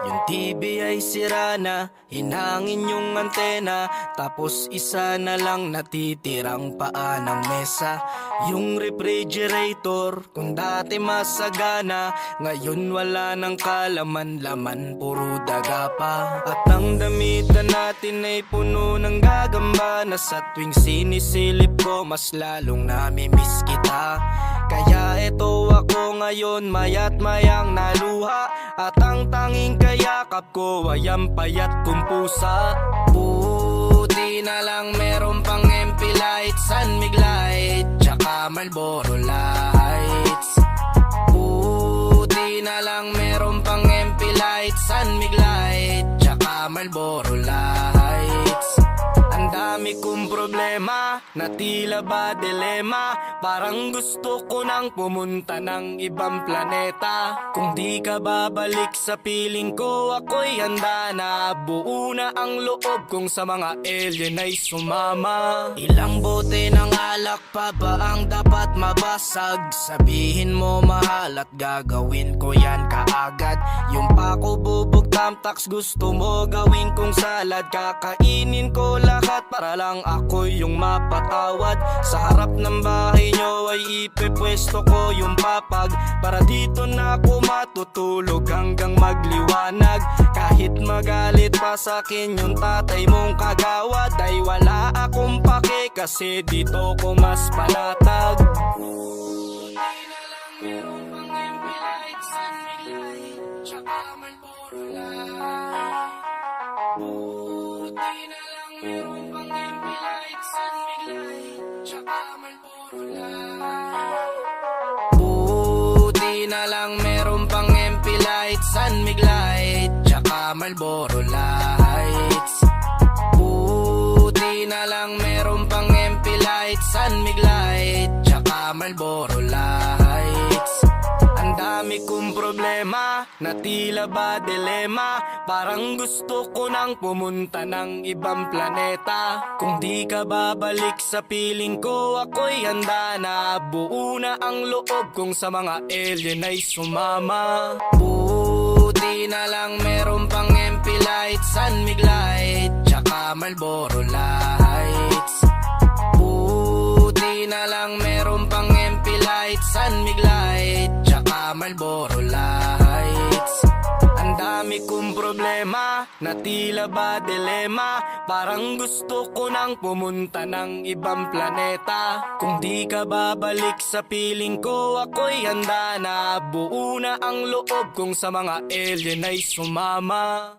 Yung TV ay sira na, hinangin yung antena, tapos isa na lang natitirang paa ng mesa. Yung refrigerator, kung dati masagana, ngayon wala nang kalaman-laman, puro daga pa. At ang damitan natin ay puno ng gagamba, na sa tuwing sinisilip ko mas lalong namimiss kita. Kaya eto ako ngayon, mayat mayang naluha, at ang tanging kayakap ko ay ang payat kong pusa. Buti na lang meron pang MP light, San Mig light, tsaka Marlboro lights. Buti na lang meron pang MP light, San Mig light, tsaka Marlboro lights. Ang dami kong problema, na tila ba dilema, parang gusto ko nang pumunta ng ibang planeta. Kung di ka babalik sa piling ko, ako'y handa na. Buo na ang loob kong sa mga alien ay sumama. Ilang bote ng alak pa ba ang dapat mabasag? Sabihin mo mahal at gagawin ko yan kaagad. Yung pako bubog tamtax gusto mo gawin kong salad. Kakainin ko lahat para lang ako yung mapatawad. Sa harap ng bahay nyo ay ipepwesto ko yung papag, para dito na ako matutulog hanggang magliwanag. Kahit magalit pa sa'kin yung tatay mong kagawad, ay wala akong pake kasi dito ko mas panatag. Buti na lang meron pang MP light, San Mig light, tsaka Marlboro light. Buti na lang meron pang MP light, San Mig light, tsaka Marlboro light. Buti na lang meron pang MP light, San Mig light, tsaka Marlboro lights. Buti na lang meron pang MP light, San Mig light, tsaka Marlboro lights. Ang dami kong problema, na tila ba dilema, parang gusto ko nang pumunta ng ibang planeta. Kung di ka babalik sa piling ko, ako'y handa na. Buo na ang loob kong sa mga alien ay sumama. Buti na lang meron pang MP light, San Mig light, tsaka Marlboro lights. Buti na lang meron pang MP light, San Mig light, tsaka Marlboro lights. Ang dami kong problema, na tila ba dilema, parang gusto ko nang pumunta ng ibang planeta. Kung di ka babalik sa piling ko, ako'y handa na. Buo na ang loob kong sa mga alien ay sumama.